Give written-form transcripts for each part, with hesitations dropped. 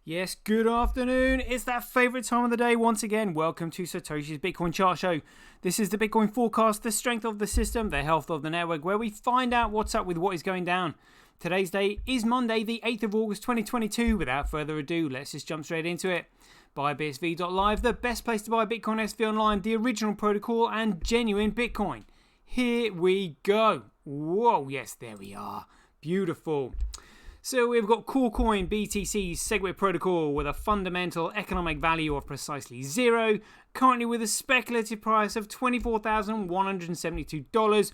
Yes, good afternoon. It's that favorite time of the day once again. Welcome to SirToshi's Bitcoin Chart Show. This is the Bitcoin forecast, the strength of the system, the health of the network, where we find out what's up with what is going down. Today's day is Monday, the 8th of August 2022. Without further ado, let's just jump straight into it. Buy BSV.live, the best place to buy Bitcoin SV online, the original protocol and genuine Bitcoin. Here we go. Whoa, yes, there we are. Beautiful. So we've got Coin BTC's Segwit protocol with a fundamental economic value of precisely zero, currently with a speculative price of $24,172.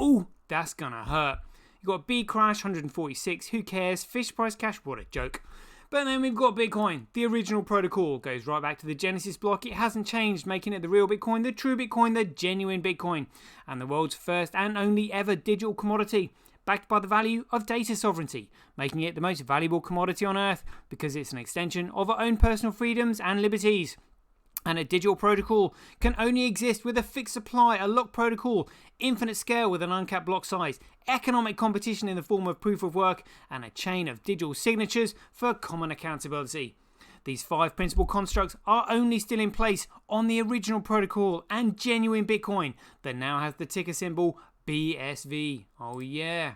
Ooh, that's gonna hurt. You've got B Crash 146, who cares? Fish price cash, what a joke. But then we've got Bitcoin, the original protocol, goes right back to the Genesis block. It hasn't changed, making it the real Bitcoin, the true Bitcoin, the genuine Bitcoin, and the world's first and only ever digital commodity, backed by the value of data sovereignty, making it the most valuable commodity on Earth because it's an extension of our own personal freedoms and liberties. And a digital protocol can only exist with a fixed supply, a locked protocol, infinite scale with an uncapped block size, economic competition in the form of proof of work, and a chain of digital signatures for common accountability. These five principal constructs are only still in place on the original protocol and genuine Bitcoin that now has the ticker symbol BSV. Oh yeah.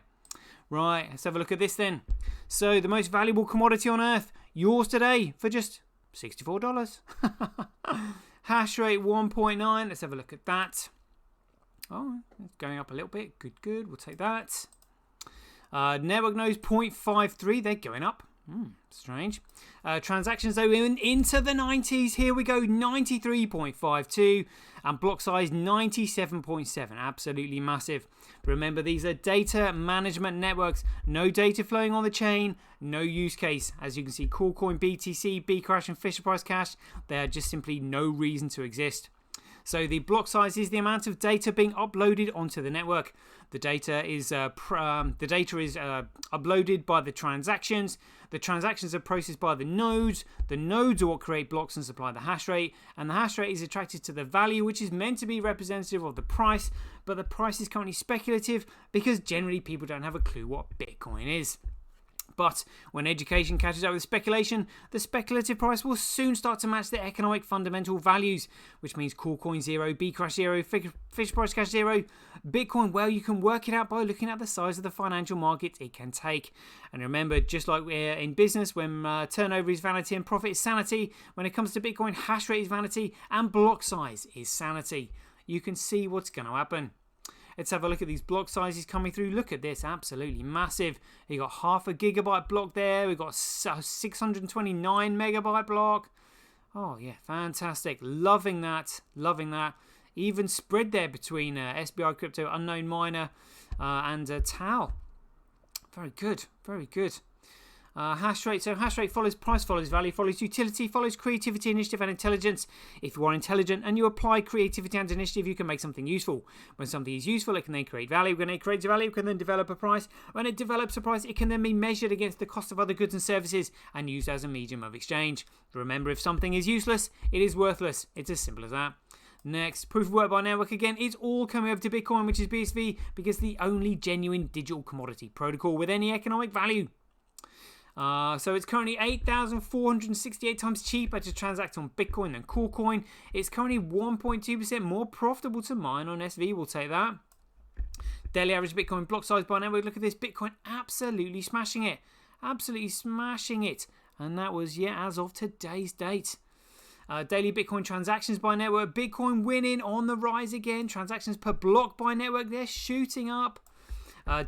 Right, let's have a look at this then. So the most valuable commodity on Earth, yours today for just $64. Hash rate 1.9. Let's have a look at that. Oh, it's going up a little bit. Good. We'll take that. Network nodes 0.53. They're going up. Strange. Transactions though into the 90s. Here we go. 93.52 and block size 97.7. Absolutely massive. Remember, these are data management networks. No data flowing on the chain. No use case. As you can see, Coin BTC, Bcrash and Fisher Price Cash, they are just simply no reason to exist. So the block size is the amount of data being uploaded onto the network. The data is uploaded by the transactions. The transactions are processed by the nodes. The nodes are what create blocks and supply the hash rate. And the hash rate is attracted to the value, which is meant to be representative of the price. But the price is currently speculative because generally people don't have a clue what Bitcoin is. But when education catches up with speculation, the speculative price will soon start to match the economic fundamental values, which means Coin 0, Bcrash 0, Fish Price Cash 0, Bitcoin, well, you can work it out by looking at the size of the financial market it can take. And remember, just like we're in business, when turnover is vanity and profit is sanity, when it comes to Bitcoin, hash rate is vanity and block size is sanity. You can see what's going to happen. Let's have a look at these block sizes coming through. Look at this, absolutely massive. You got half a gigabyte block there. We've got a 629 megabyte block. Oh yeah, fantastic. Loving that. Even spread there between SBI Crypto, Unknown Miner, and Tau. Very good. Hash rate. So hash rate follows price, follows value, follows utility, follows creativity, initiative, and intelligence. If you are intelligent and you apply creativity and initiative, you can make something useful. When something is useful, it can then create value. When it creates value, it can then develop a price. When it develops a price, it can then be measured against the cost of other goods and services and used as a medium of exchange. Remember, if something is useless, it is worthless. It's as simple as that. Next, proof of work by network again. It's all coming over to Bitcoin, which is BSV, because the only genuine digital commodity protocol with any economic value. So it's currently 8,468 times cheaper to transact on Bitcoin than Coin. It's currently 1.2% more profitable to mine on SV. We'll take that. Daily average Bitcoin block size by network. Look at this. Bitcoin absolutely smashing it. And that was, as of today's date. Daily Bitcoin transactions by network. Bitcoin winning on the rise again. Transactions per block by network. They're shooting up.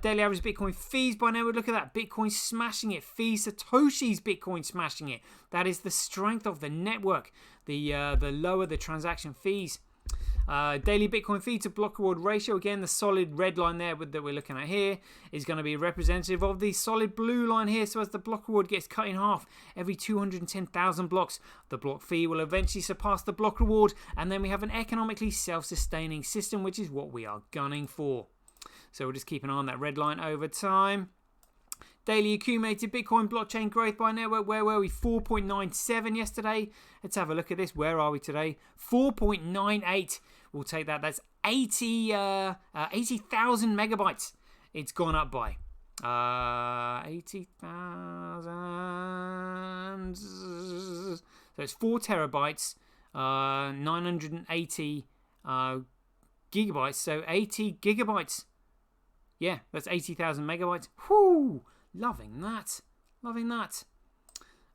Daily average Bitcoin fees by network. Look at that. Bitcoin smashing it. Fees. SirToshi's Bitcoin smashing it. That is the strength of the network. The lower the transaction fees. Daily Bitcoin fee to block reward ratio. Again, the solid red line there that we're looking at here is going to be representative of the solid blue line here. So as the block reward gets cut in half every 210,000 blocks, the block fee will eventually surpass the block reward. And then we have an economically self-sustaining system, which is what we are gunning for. So we'll just keep an eye on that red line over time. Daily accumulated Bitcoin blockchain growth by network. Where were we? 4.97 yesterday. Let's have a look at this. Where are we today? 4.98. We'll take that. That's 80,000 megabytes. It's gone up by 80,000. So it's 4 terabytes, 980 gigabytes. So 80 gigabytes. Yeah, that's 80,000 megabytes. Whoo! Loving that. Loving that.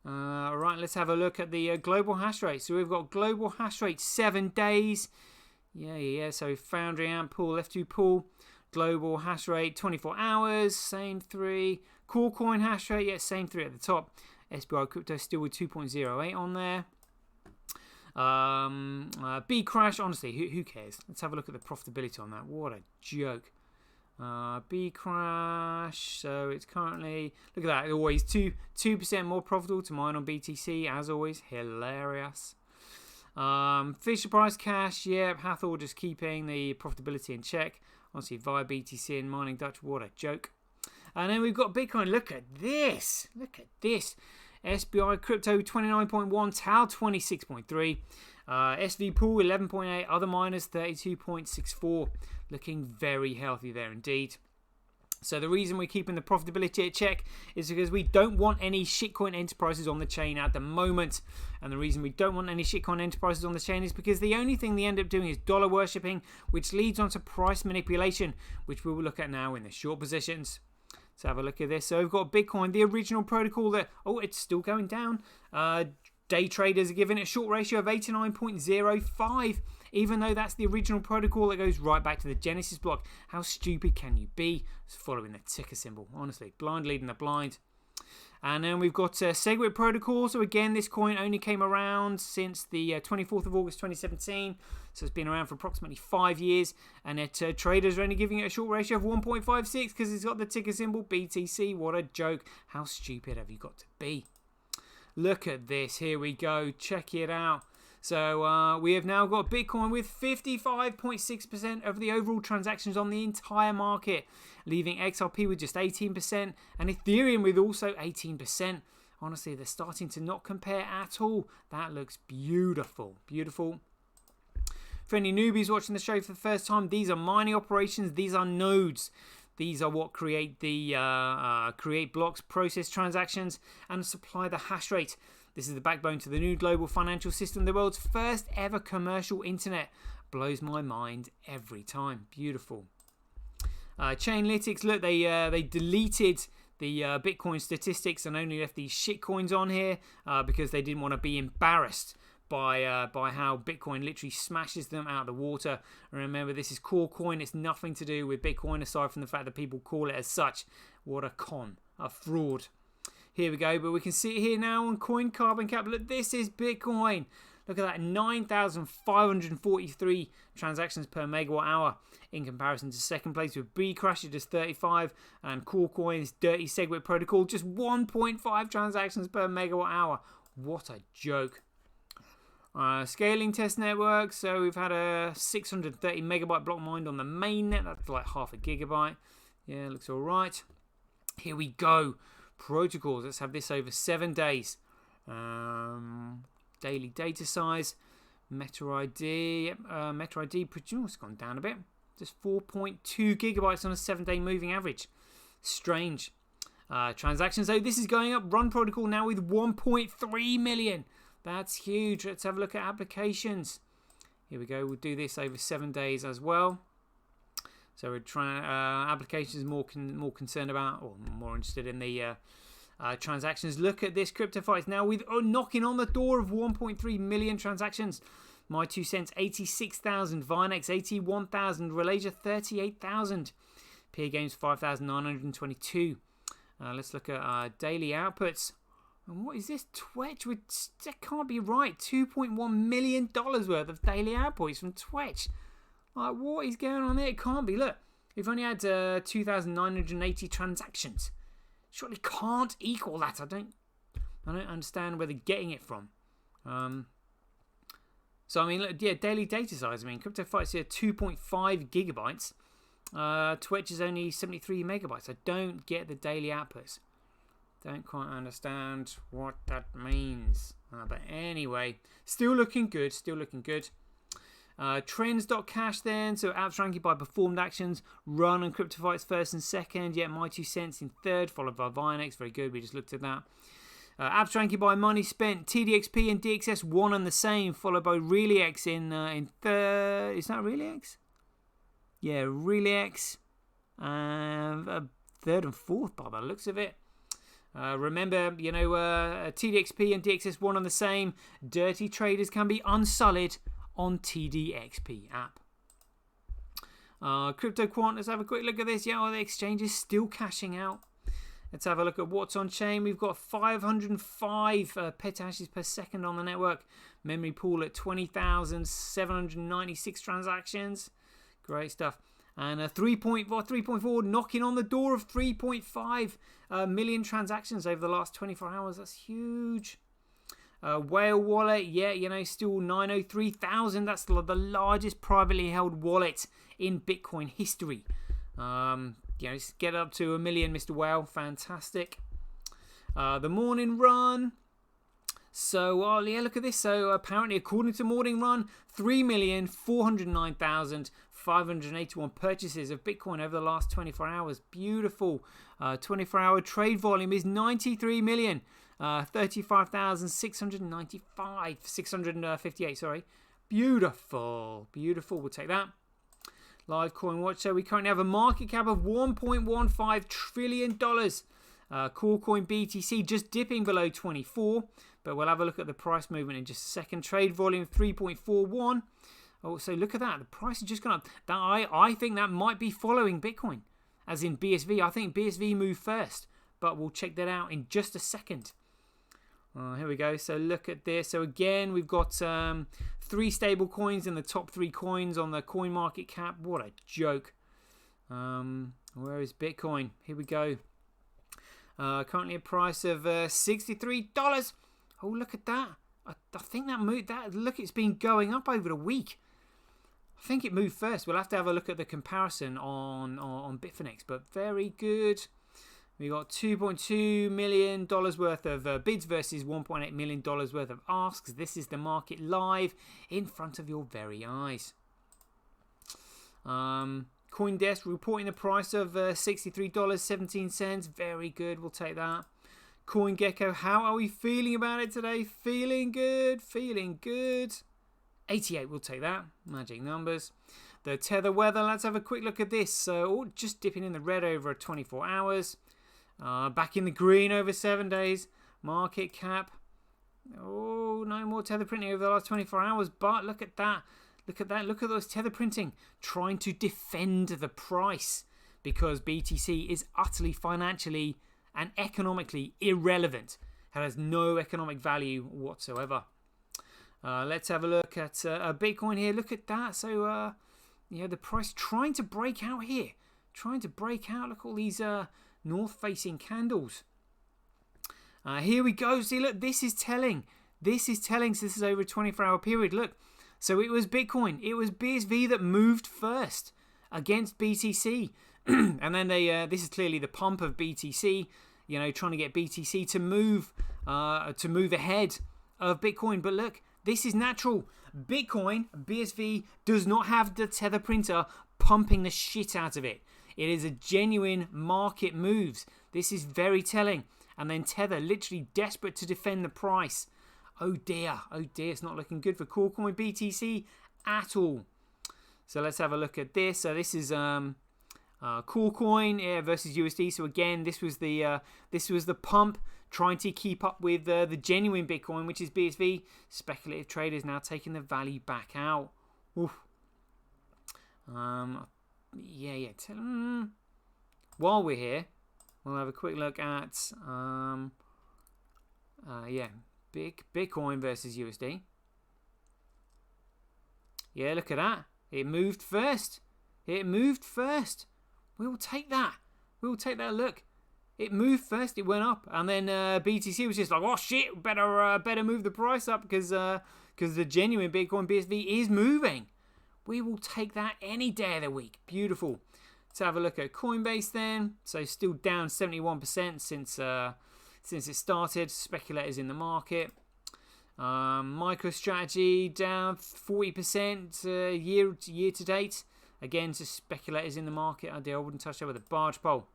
Right, let's have a look at the global hash rate. So we've got global hash rate 7 days. Yeah. So Foundry AMP pool, F2 pool. Global hash rate 24 hours. Same 3. Core coin hash rate, yeah, same 3 at the top. SBI Crypto still with 2.08 on there. B crash, honestly, who cares? Let's have a look at the profitability on that. What a joke. B crash, so it's currently, look at that, always 2% more profitable to mine on BTC, as always, hilarious. Fisher Price cash, yep, Hathor just keeping the profitability in check, honestly, via BTC and mining Dutch, what a joke. And then we've got Bitcoin, look at this, SBI Crypto 29.1, Tau 26.3, SV Pool 11.8, other miners 32.64, looking very healthy there indeed. So the reason we're keeping the profitability at check is because we don't want any shitcoin enterprises on the chain at the moment. And the reason we don't want any shitcoin enterprises on the chain is because the only thing they end up doing is dollar worshipping, which leads on to price manipulation, which we will look at now in the short positions. Let's have a look at this. So we've got Bitcoin, the original protocol that, it's still going down. Day traders are giving it a short ratio of 89.05, even though that's the original protocol that goes right back to the Genesis block. How stupid can you be? It's following the ticker symbol, honestly. Blind leading the blind. And then we've got SegWit protocol. So again, this coin only came around since the 24th of August 2017. So it's been around for approximately 5 years. And traders are only giving it a short ratio of 1.56 because it's got the ticker symbol BTC. What a joke. How stupid have you got to be? Look at this. Here we go. Check it out. So we have now got Bitcoin with 55.6% of the overall transactions on the entire market, leaving XRP with just 18% and Ethereum with also 18%. Honestly, they're starting to not compare at all. That looks beautiful. Beautiful. For any newbies watching the show for the first time, these are mining operations. These are nodes. These are what create the create blocks, process transactions, and supply the hash rate. This is the backbone to the new global financial system, the world's first ever commercial internet. Blows my mind every time. Beautiful. Chainalytics, look, they deleted the Bitcoin statistics and only left these shit coins on here because they didn't want to be embarrassed by how Bitcoin literally smashes them out of the water. And remember, this is core coin. It's nothing to do with Bitcoin aside from the fact that people call it as such. What a con, a fraud. Here we go, but we can see it here now on Coin Carbon Cap. Look, this is Bitcoin. Look at that, 9,543 transactions per megawatt hour in comparison to second place with B Crash at just 35 and Core Coin's Dirty SegWit protocol just 1.5 transactions per megawatt hour. What a joke. Scaling test network. So we've had a 630 megabyte block mined on the mainnet. That's like half a gigabyte. Yeah, looks all right. Here we go. Protocols. Let's have this over 7 days. Daily data size. Meta ID. Meta ID. It's gone down a bit. Just 4.2 gigabytes on a 7-day moving average. Strange. Transactions though. This is going up. Run protocol now with 1.3 million. That's huge. Let's have a look at applications. Here we go. We'll do this over 7 days as well. So we're trying applications more concerned about or more interested in the transactions. Look at this crypto fight now with knocking on the door of 1.3 million transactions. My 2 cents 86,000, Vinex 81,000, Relasia 38,000, Peer Games 5,922. Let's look at daily outputs. And what is this? Twitch? That can't be right. $2.1 million worth of daily outputs from Twitch. Like, what is going on there? It can't be. Look, we've only had 2,980 transactions. Surely can't equal that. I don't understand where they're getting it from. So I mean, look, yeah, daily data size. I mean, Crypto Fights here 2.5 gigabytes. Twitch is only 73 megabytes. I don't get the daily outputs. Don't quite understand what that means. But anyway, still looking good. Still looking good. Trends.cash then, so apps ranking by performed actions. Run and CryptoFights first and second, yet My 2 cents in third, followed by Vinex. Very good, we just looked at that. Abstracted by money spent, TDXP and DXS one and the same, followed by ReallyX in third. Is that ReallyX? Yeah, ReallyX. Third and fourth by the looks of it. Remember, TDXP and DXS one on the same. Dirty traders can be unsullied on TDXP app. Crypto Quant, let's have a quick look at this. Yeah, the exchange is still cashing out. Let's have a look at what's on chain. We've got 505 petashes per second on the network. Memory pool at 20,796 transactions. Great stuff. And 3.4 knocking on the door of 3.5 million transactions over the last 24 hours. That's huge. Whale wallet, still 903,000. That's the largest privately held wallet in Bitcoin history. Get up to 1 million, Mr. Whale. Fantastic. The morning run. So, look at this. So, apparently, according to Morning Run, 3,409,581 purchases of Bitcoin over the last 24 hours. Beautiful. 24-hour trade volume is 93 million. 658, sorry. Beautiful. Beautiful. We'll take that. Live Coin Watch. So, we currently have a market cap of $1.15 trillion. Core Coin BTC just dipping below 24. But we'll have a look at the price movement in just a second. Trade volume 3.41. Oh, so look at that. The price has just gone up. I think that might be following Bitcoin. As in BSV. I think BSV moved first. But we'll check that out in just a second. Here we go. So look at this. So again, we've got 3 stable coins in the top 3 coins on the coin market cap. What a joke. Where is Bitcoin? Here we go. Currently a price of $63. Oh, look at that. I think that moved. Look, it's been going up over the week. I think it moved first. We'll have to have a look at the comparison on Bitfinex, but very good. We got $2.2 million worth of bids versus $1.8 million worth of asks. This is the market live in front of your very eyes. CoinDesk reporting the price of $63.17. Very good. We'll take that. CoinGecko, how are we feeling about it today? Feeling good. Feeling good. 88. We'll take that. Magic numbers. The Tether weather. Let's have a quick look at this. So just dipping in the red over 24 hours. Back in the green over 7 days. Market cap. Oh, no more Tether printing over the last 24 hours. But look at that. Look at that. Look at those Tether printing. Trying to defend the price. Because BTC is utterly financially and economically irrelevant. It has no economic value whatsoever. Let's have a look at Bitcoin here. Look at that. So, the price trying to break out here. Trying to break out. Look at all these north-facing candles. Here we go. See, look, this is telling. This is telling. So this is over a 24-hour period. Look. So it was Bitcoin. It was BSV that moved first against BTC. And then this is clearly the pump of BTC, trying to get BTC to move ahead of Bitcoin. But look, this is natural. Bitcoin, BSV, does not have the Tether printer pumping the shit out of it. It is a genuine market moves. This is very telling. And then Tether literally desperate to defend the price. Oh dear, it's not looking good for Core Coin BTC at all. So let's have a look at this. So this is Core Coin versus USD. So again, this was the pump trying to keep up with the genuine Bitcoin, which is BSV. Speculative traders now taking the value back out. Oof. While we're here, we'll have a quick look at Bitcoin versus USD. Yeah, look at that. It moved first. We'll take that. Look, it moved first. It went up, and then BTC was just like, "Oh shit, better move the price up because the genuine Bitcoin BSV is moving." We will take that any day of the week. Beautiful. Let's have a look at Coinbase then. So still down 71% since it started. Speculators in the market. MicroStrategy down 40% year to date. Again, just speculators in the market. I wouldn't touch that with a barge pole.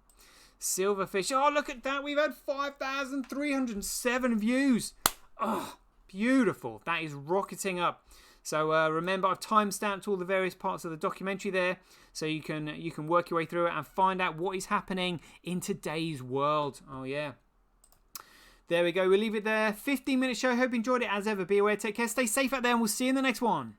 Silverfish. Oh, look at that. We've had 5,307 views. Oh, beautiful. That is rocketing up. So remember, I've timestamped all the various parts of the documentary there, so you can work your way through it and find out what is happening in today's world. Oh yeah. There we go. We'll leave it there. 15-minute show. Hope you enjoyed it as ever. Be aware. Take care. Stay safe out there, and we'll see you in the next one.